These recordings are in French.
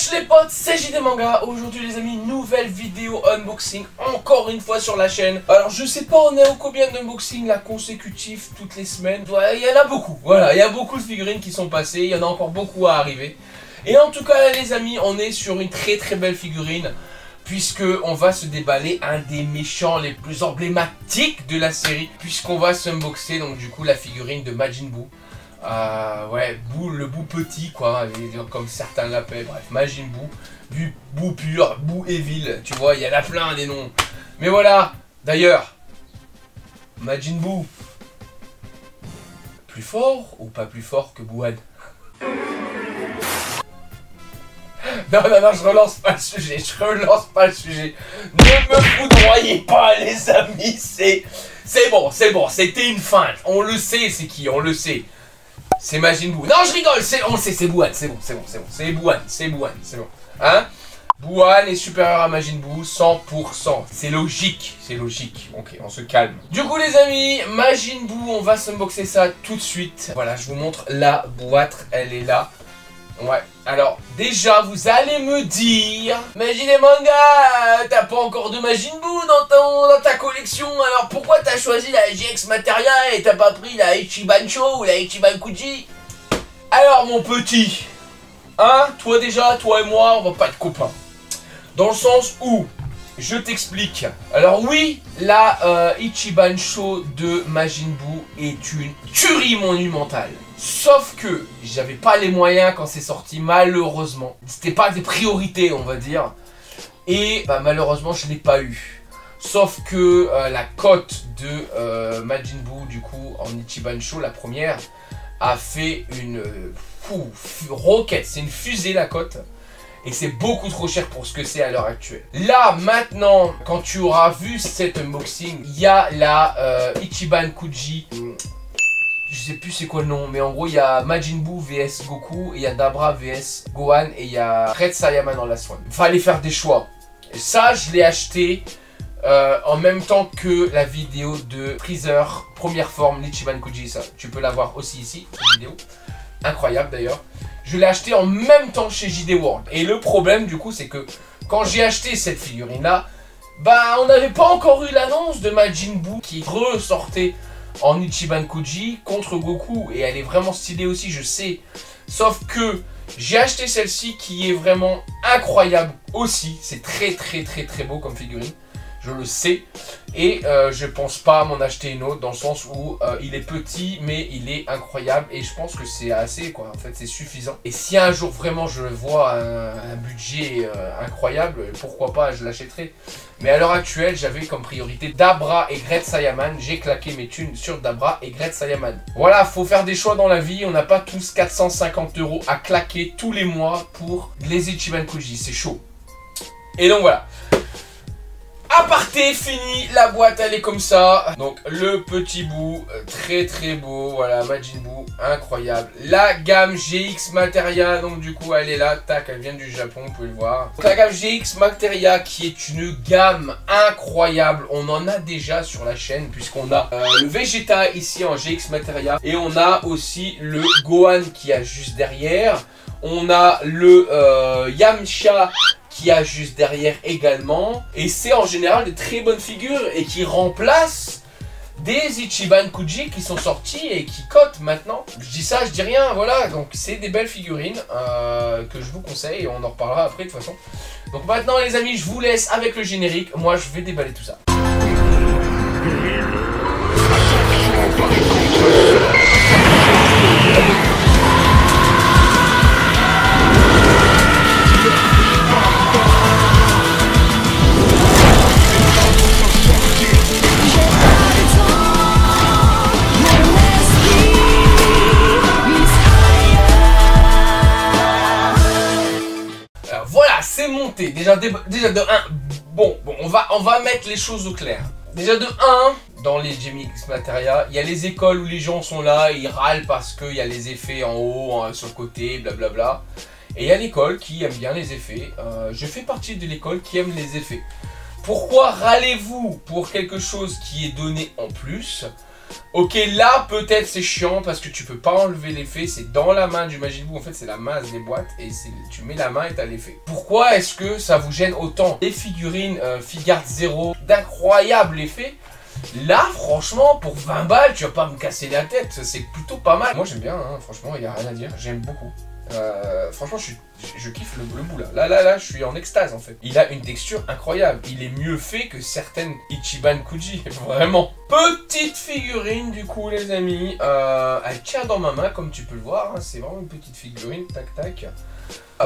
Wesh les potes, c'est JD Manga. Aujourd'hui les amis, nouvelle vidéo unboxing encore une fois sur la chaîne. Alors je sais pas on est au combien d'unboxing là consécutifs toutes les semaines. Il y en a beaucoup, voilà, il y a beaucoup de figurines qui sont passées, il y en a encore beaucoup à arriver. Et en tout cas là les amis, on est sur une très belle figurine, puisque on va se déballer un des méchants les plus emblématiques de la série, puisqu'on va s'unboxer donc du coup la figurine de Majin Buu. Ouais, le Buu petit quoi, comme certains l'appellent, bref, Majin Buu, Buu pur, Buu Evil, tu vois, il y en a plein des noms. Mais voilà, d'ailleurs, Majin Buu, plus fort ou pas plus fort que Buuan? Non, je relance pas le sujet, Ne me foudroyez pas les amis, c'est bon, c'était une feinte, on le sait c'est qui, on le sait. C'est Majin Buu. Non, je rigole, on le sait, c'est Buuan, c'est bon. C'est Buuan, Hein? Buuan est supérieur à Majin Buu, 100%. C'est logique. Ok, on se calme. Du coup, les amis, Majin Buu, on va s'unboxer ça tout de suite. Voilà, je vous montre la boîte, elle est là. Ouais, alors, déjà, vous allez me dire, mais JD Manga, t'as pas encore de Majin Buu dans ta collection, alors pourquoi t'as choisi la GX Materia et t'as pas pris la Ichiban Sho ou la Ichiban Kuji? Alors, mon petit, hein, toi et moi, on va pas être copains. Dans le sens où, je t'explique. Alors oui, la Ichiban Sho de Majin Buu est une tuerie monumentale. Sauf que j'avais pas les moyens quand c'est sorti, malheureusement. C'était pas des priorités, on va dire. Et bah, malheureusement, je l'ai pas eu. Sauf que la cote de Majin Buu, du coup, en Ichiban Sho, la première, a fait une roquette. C'est une fusée, la cote. Et c'est beaucoup trop cher pour ce que c'est à l'heure actuelle. Là, maintenant, quand tu auras vu cet unboxing, il y a la Ichiban Kuji. Je sais plus c'est quoi le nom, mais en gros, il y a Majin Buu vs Goku, et il y a Dabra vs Gohan, et il y a Red Saiyaman dans la Swan. Fallait faire des choix. Et ça, je l'ai acheté en même temps que la vidéo de Freezer, première forme, l'Ichiban Kuji. Ça, tu peux la voir aussi ici, cette vidéo. Incroyable d'ailleurs. Je l'ai acheté en même temps chez JD World. Et le problème du coup c'est que quand j'ai acheté cette figurine là, bah on n'avait pas encore eu l'annonce de Majin Buu qui ressortait en Ichiban Kuji contre Goku. Et elle est vraiment stylée aussi, je sais. Sauf que j'ai acheté celle-ci qui est vraiment incroyable aussi. C'est très beau comme figurine. Je le sais. Et je pense pas m'en acheter une autre dans le sens où il est petit mais il est incroyable. Et je pense que c'est assez quoi. En fait c'est suffisant. Et si un jour vraiment je vois un budget incroyable, pourquoi pas je l'achèterai. Mais à l'heure actuelle j'avais comme priorité Dabra et Red Saiyaman. J'ai claqué mes thunes sur Dabra et Red Saiyaman. Voilà, faut faire des choix dans la vie. On n'a pas tous 450 € à claquer tous les mois pour les Ichiban Kuji. C'est chaud. Et donc voilà. Aparté fini, la boîte elle est comme ça. Donc le petit Buu, très beau, voilà, Majin Buu, incroyable. La gamme GX Materia, donc du coup elle est là, tac, elle vient du Japon, vous pouvez le voir. Donc, la gamme GX Materia qui est une gamme incroyable, on en a déjà sur la chaîne puisqu'on a le Vegeta ici en GX Materia. Et on a aussi le Gohan qui a juste derrière. On a le Yamcha qui a juste derrière également. Et c'est en général de très bonnes figures et qui remplacent des Ichiban Kuji qui sont sortis et qui cotent maintenant. Je dis ça, je dis rien, voilà. Donc c'est des belles figurines que je vous conseille et on en reparlera après de toute façon. Donc maintenant les amis, je vous laisse avec le générique. Moi je vais déballer tout ça. C'est monté, déjà de 1, bon, on va mettre les choses au clair. Déjà de 1, dans les GX Materia, il y a les écoles où les gens sont là, ils râlent parce qu'il y a les effets en haut, sur le côté, blablabla. Et il y a l'école qui aime bien les effets. Je fais partie de l'école qui aime les effets. Pourquoi râlez-vous pour quelque chose qui est donné en plus? Ok, là peut-être c'est chiant parce que tu peux pas enlever l'effet, c'est dans la main du Majin Buu, en fait c'est la main des boîtes et tu mets la main et t'as l'effet. Pourquoi est-ce que ça vous gêne autant? Les figurines Figuarts 0, d'incroyables effets. Là franchement pour 20 balles tu vas pas me casser la tête, c'est plutôt pas mal. Moi j'aime bien, hein, franchement il n'y a rien à dire, j'aime beaucoup. Franchement je kiffe le bout là. Là je suis en extase en fait. Il a une texture incroyable. Il est mieux fait que certaines Ichiban Kuji. Vraiment. Petite figurine du coup les amis. Elle tient dans ma main comme tu peux le voir. Hein. C'est vraiment une petite figurine. Tac tac.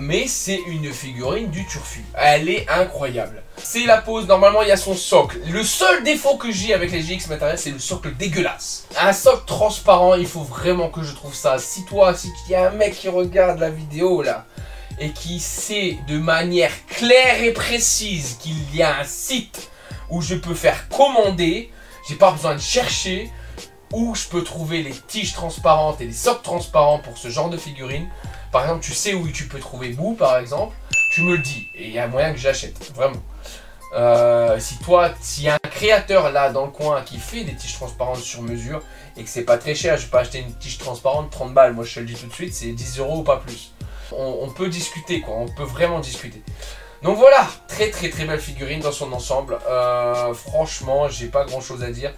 Mais c'est une figurine du Turfu. Elle est incroyable. C'est la pose, normalement il y a son socle. Le seul défaut que j'ai avec les GX matériels, c'est le socle dégueulasse. Un socle transparent, il faut vraiment que je trouve ça. Si il y a un mec qui regarde la vidéo là, et qui sait de manière claire et précise qu'il y a un site où je peux faire commander, j'ai pas besoin de chercher, où je peux trouver les tiges transparentes et les socles transparents pour ce genre de figurines. Par exemple, tu sais où tu peux trouver Boo, par exemple, tu me le dis, et il y a moyen que j'achète, vraiment. S'il y a un créateur là dans le coin qui fait des tiges transparentes sur mesure, et que c'est pas très cher, je vais pas acheter une tige transparente 30 balles, moi je te le dis tout de suite, c'est 10 € ou pas plus. On peut discuter quoi, on peut vraiment discuter. Donc voilà, très belle figurine dans son ensemble, franchement, j'ai pas grand chose à dire.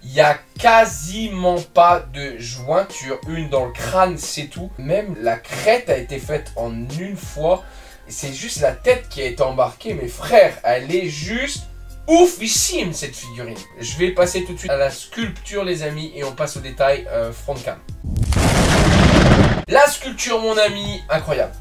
Il n'y a quasiment pas de jointure, une dans le crâne, c'est tout. Même la crête a été faite en une fois. C'est juste la tête qui a été embarquée, mes frères. Elle est juste oufissime cette figurine. Je vais passer tout de suite à la sculpture les amis et on passe au détail front cam. La sculpture mon ami, incroyable.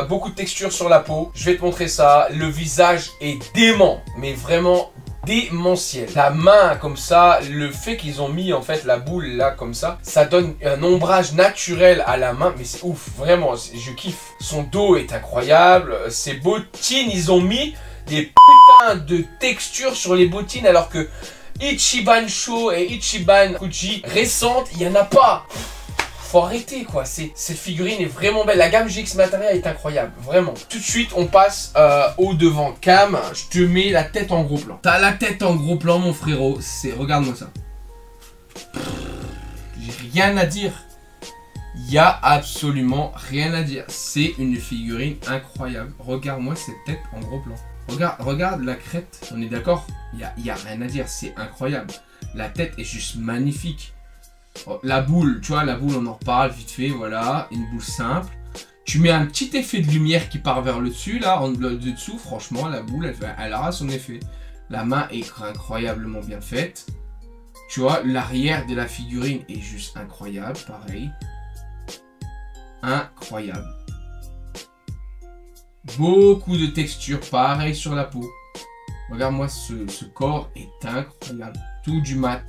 Beaucoup de texture sur la peau. Je vais te montrer ça. Le visage est dément, mais vraiment démentiel. La main comme ça, le fait qu'ils ont mis en fait la boule là comme ça donne un ombrage naturel à la main, mais c'est ouf, vraiment, je kiffe. Son dos est incroyable, ses bottines, ils ont mis des putains de textures sur les bottines alors que Ichiban Sho et Ichiban Kuji récentes, il n'y en a pas. Faut arrêter quoi, cette figurine est vraiment belle, la gamme GX Materia est incroyable, vraiment. Tout de suite on passe au devant cam, je te mets la tête en gros plan. T'as la tête en gros plan mon frérot, regarde-moi ça. J'ai rien à dire, il y a absolument rien à dire, c'est une figurine incroyable. Regarde-moi cette tête en gros plan. Regarde la crête, on est d'accord? Il y a rien à dire, c'est incroyable. La tête est juste magnifique. La boule, tu vois, la boule on en reparle vite fait, voilà, une boule simple. Tu mets un petit effet de lumière qui part vers le dessus, là, en dessous, franchement, la boule, elle aura son effet. La main est incroyablement bien faite. Tu vois, l'arrière de la figurine est juste incroyable, pareil. Incroyable. Beaucoup de texture, pareil sur la peau. Regarde-moi, ce corps est incroyable. Tout du mat.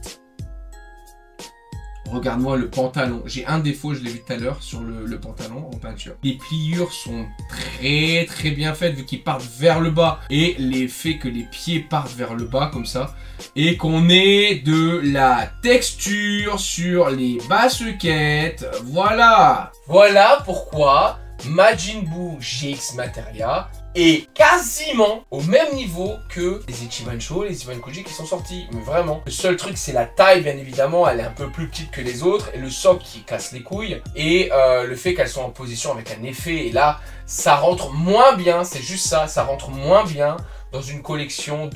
Regarde-moi le pantalon. J'ai un défaut, je l'ai vu tout à l'heure sur le pantalon en peinture. Les pliures sont très bien faites vu qu'ils partent vers le bas. Et l'effet que les pieds partent vers le bas comme ça. Et qu'on ait de la texture sur les baskets. Voilà. Voilà pourquoi Majin Buu GX Materia est quasiment au même niveau que les Ichiban Sho, les Ichiban Kuji qui sont sortis, mais vraiment. Le seul truc c'est la taille bien évidemment, elle est un peu plus petite que les autres, et le socle qui casse les couilles, et le fait qu'elles sont en position avec un effet, et là ça rentre moins bien, c'est juste ça, ça rentre moins bien dans une collection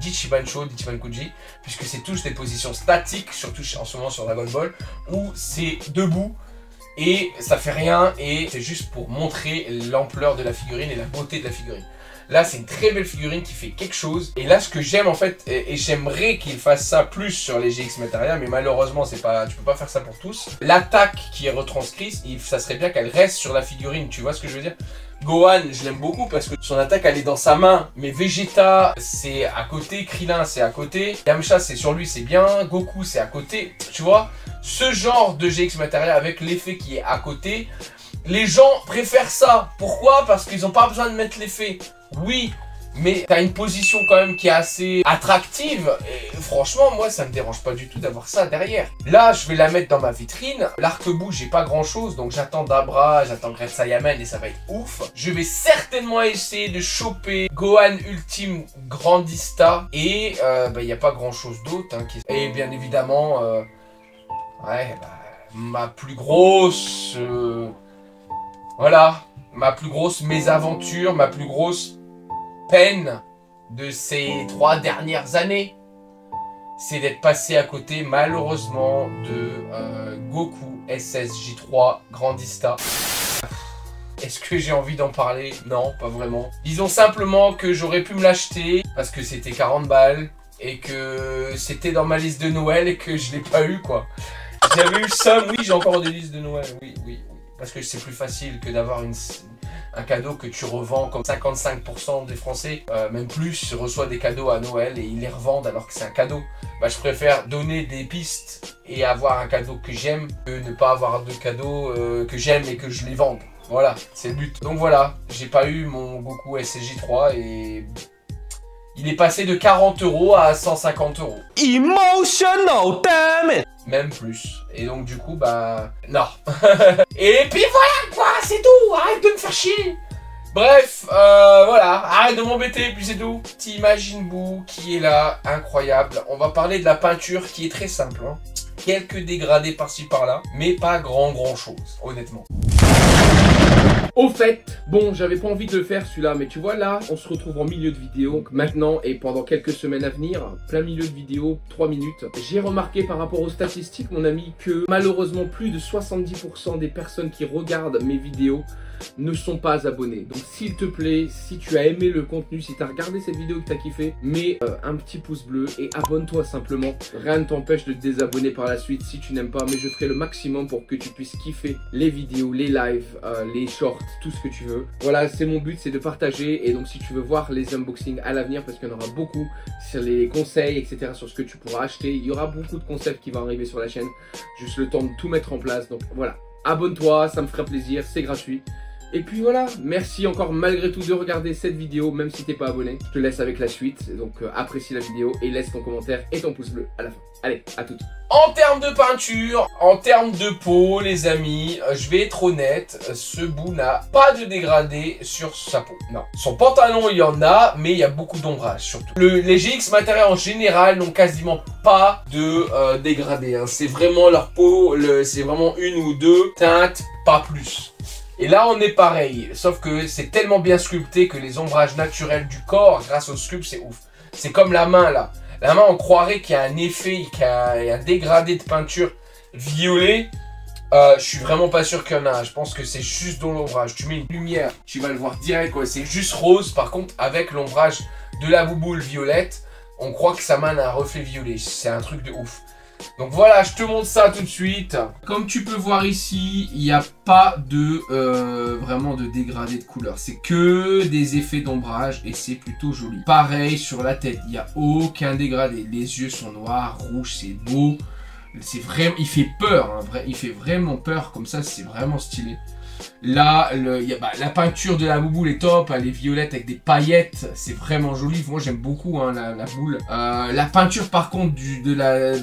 d'Ichiban Sho, d'Ichiban Kuji, puisque c'est tous des positions statiques, surtout en ce moment sur Dragon Ball, où c'est debout, et ça fait rien, et c'est juste pour montrer l'ampleur de la figurine et la beauté de la figurine. Là, c'est une très belle figurine qui fait quelque chose. Et là, ce que j'aime en fait, et j'aimerais qu'il fasse ça plus sur les GX Materia, mais malheureusement, tu peux pas faire ça pour tous. L'attaque qui est retranscrite, ça serait bien qu'elle reste sur la figurine, tu vois ce que je veux dire? Gohan, je l'aime beaucoup parce que son attaque elle est dans sa main, mais Vegeta c'est à côté, Krillin c'est à côté, Yamcha c'est sur lui, c'est bien, Goku c'est à côté, tu vois? Ce genre de GX Materia avec l'effet qui est à côté, les gens préfèrent ça. Pourquoi? Parce qu'ils n'ont pas besoin de mettre l'effet. Oui, mais t'as une position quand même qui est assez attractive. Et franchement, moi, ça me dérange pas du tout d'avoir ça derrière. Là, je vais la mettre dans ma vitrine. L'arc-bout, j'ai pas grand-chose, donc j'attends Dabra, j'attends Great Saiyaman et ça va être ouf. Je vais certainement essayer de choper Gohan Ultime Grandista et y a pas grand-chose d'autre. Hein, et bien évidemment, ma plus grosse... voilà, ma plus grosse mésaventure, ma plus grosse peine de ces 3 dernières années, c'est d'être passé à côté, malheureusement, de Goku SSJ3 Grandista. Est-ce que j'ai envie d'en parler? Non, pas vraiment. Disons simplement que j'aurais pu me l'acheter parce que c'était 40 balles et que c'était dans ma liste de Noël et que je l'ai pas eu, quoi. J'avais eu le somme, oui, j'ai encore des listes de Noël, oui. Parce que c'est plus facile que d'avoir un cadeau que tu revends, comme 55% des Français, même plus, reçoivent des cadeaux à Noël et ils les revendent alors que c'est un cadeau. Bah, je préfère donner des pistes et avoir un cadeau que j'aime que ne pas avoir de cadeaux que j'aime et que je les vende. Voilà, c'est le but. Donc voilà, j'ai pas eu mon Goku SSJ3 et... il est passé de 40 € à 150 €. Emotional, damn it! Même plus. Et donc du coup, bah... non. Et puis voilà quoi, c'est tout. Arrête de me faire chier. Bref, voilà. Arrête de m'embêter, puis c'est tout. Petit Majin Buu qui est là, incroyable. On va parler de la peinture qui est très simple. Hein. Quelques dégradés par-ci par-là, mais pas grand chose, honnêtement. Au fait, bon, j'avais pas envie de le faire celui-là, mais tu vois là, on se retrouve en milieu de vidéo. Donc maintenant et pendant quelques semaines à venir, plein milieu de vidéo, 3 minutes. J'ai remarqué par rapport aux statistiques, mon ami, que malheureusement plus de 70% des personnes qui regardent mes vidéos ne sont pas abonnés. Donc s'il te plaît, si tu as aimé le contenu, si tu as regardé cette vidéo et que tu as kiffé, mets un petit pouce bleu et abonne-toi simplement. Rien ne t'empêche de te désabonner par la suite si tu n'aimes pas, mais je ferai le maximum pour que tu puisses kiffer les vidéos, les lives, les shorts, tout ce que tu veux. Voilà, c'est mon but, c'est de partager. Et donc si tu veux voir les unboxings à l'avenir, parce qu'il y en aura beaucoup sur les conseils, etc., sur ce que tu pourras acheter, il y aura beaucoup de concepts qui vont arriver sur la chaîne. Juste le temps de tout mettre en place. Donc voilà, abonne-toi, ça me fera plaisir, c'est gratuit. Et puis voilà, merci encore malgré tout de regarder cette vidéo, même si t'es pas abonné. Je te laisse avec la suite, donc apprécie la vidéo et laisse ton commentaire et ton pouce bleu à la fin. Allez, à toutes. En termes de peinture, en termes de peau, les amis, je vais être honnête, ce Buu n'a pas de dégradé sur sa peau. Non. Son pantalon, il y en a, mais il y a beaucoup d'ombrage surtout. Les GX Matériels en général n'ont quasiment pas de dégradé. Hein. C'est vraiment leur peau, c'est vraiment une ou deux teintes, pas plus. Et là on est pareil, sauf que c'est tellement bien sculpté que les ombrages naturels du corps, grâce au sculpte, c'est ouf. C'est comme la main là. La main, on croirait qu'il y a un effet, qu'il y a un dégradé de peinture violet. Je suis vraiment pas sûr qu'il y en a. Je pense que c'est juste dans l'ombrage. Tu mets une lumière, tu vas le voir direct. C'est juste rose. Par contre, avec l'ombrage de la bouboule violette, on croit que sa main a un reflet violet. C'est un truc de ouf. Donc voilà, je te montre ça tout de suite. Comme tu peux voir ici, il n'y a pas de vraiment de dégradé de couleur. C'est que des effets d'ombrage et c'est plutôt joli. Pareil sur la tête, il n'y a aucun dégradé. Les yeux sont noirs, rouges, c'est beau. C'est vraiment, il fait peur, hein, il fait vraiment peur comme ça, c'est vraiment stylé. Là, la peinture de la bouboule est top, elle est violette avec des paillettes, c'est vraiment joli. Moi j'aime beaucoup hein, la boule. La peinture par contre de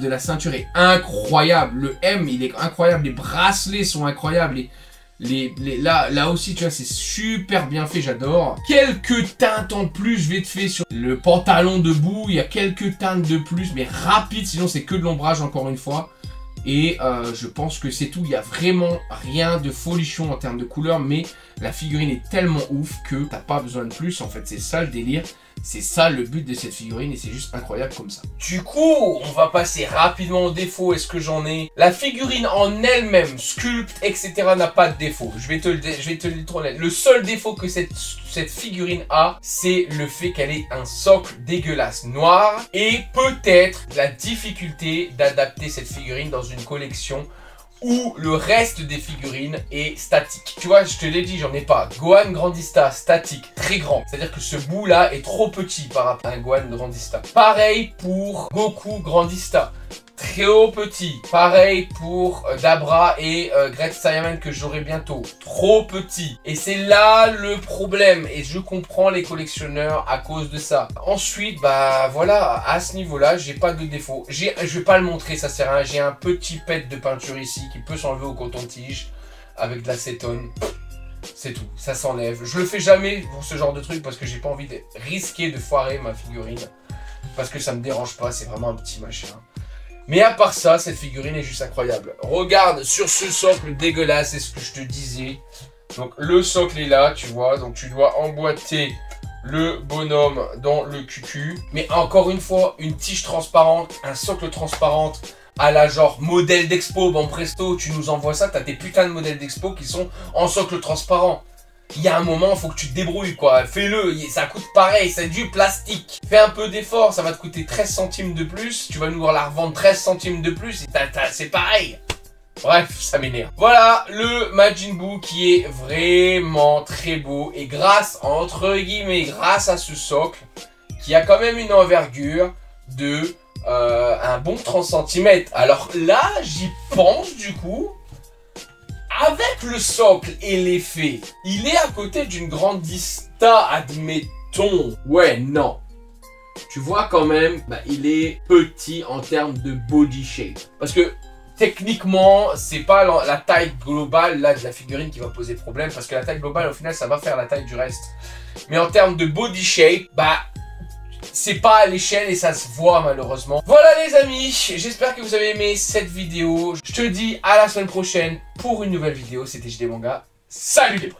la ceinture est incroyable. Le M il est incroyable, les bracelets sont incroyables. Là aussi tu vois c'est super bien fait, j'adore. Quelques teintes en plus je vais te faire sur le pantalon de Buu, il y a quelques teintes de plus mais rapide, sinon c'est que de l'ombrage encore une fois. Et je pense que c'est tout, il n'y a vraiment rien de folichon en termes de couleur, mais la figurine est tellement ouf que t'as pas besoin de plus, en fait c'est ça le délire. C'est ça le but de cette figurine et c'est juste incroyable comme ça. Du coup, on va passer rapidement aux défauts. Est-ce que j'en ai? La figurine en elle-même, sculpte, etc. n'a pas de défaut. Je vais te le dire trop net. Le seul défaut que cette figurine a, c'est le fait qu'elle ait un socle dégueulasse noir et peut-être la difficulté d'adapter cette figurine dans une collection où le reste des figurines est statique. Tu vois, je te l'ai dit, j'en ai pas. Gohan Grandista, statique, très grand. C'est-à-dire que ce bout là est trop petit par rapport à un Gohan Grandista. Pareil pour Goku Grandista. trop petit. Pareil pour Dabra et Great Saiyaman que j'aurai bientôt. Trop petit. Et c'est là le problème. Et je comprends les collectionneurs à cause de ça. Ensuite, bah voilà, à ce niveau-là, j'ai pas de défaut. Je vais pas le montrer, ça sert à rien. J'ai un petit pet de peinture ici qui peut s'enlever au coton-tige avec de l'acétone. C'est tout, ça s'enlève. Je le fais jamais pour ce genre de truc parce que j'ai pas envie de risquer de foirer ma figurine. Parce que ça me dérange pas, c'est vraiment un petit machin. Mais à part ça, cette figurine est juste incroyable. Regarde sur ce socle dégueulasse, c'est ce que je te disais. Donc le socle est là, tu vois. Donc tu dois emboîter le bonhomme dans le cucu. Mais encore une fois, une tige transparente, un socle transparent à la genre modèle d'expo. Bon presto, tu nous envoies ça, t'as des putains de modèles d'expo qui sont en socle transparent. Il y a un moment, faut que tu te débrouilles quoi. Fais-le, ça coûte pareil, c'est du plastique. Fais un peu d'effort, ça va te coûter 13 centimes de plus. Tu vas nous la revendre 13 centimes de plus. C'est pareil. Bref, ça m'énerve. Voilà le Majin Buu qui est vraiment très beau. Et grâce, entre guillemets, grâce à ce socle, qui a quand même une envergure de un bon 30 cm. Alors là, j'y pense du coup. Avec le socle et l'effet, il est à côté d'une grande dista, admettons. Ouais, non. Tu vois quand même, bah, il est petit en termes de body shape. Parce que techniquement, c'est pas la taille globale là, de la figurine qui va poser problème. Parce que la taille globale, au final, ça va faire la taille du reste. Mais en termes de body shape, bah... c'est pas à l'échelle et ça se voit malheureusement. Voilà les amis, j'espère que vous avez aimé cette vidéo. Je te dis à la semaine prochaine pour une nouvelle vidéo. C'était JD Manga. Salut les potes.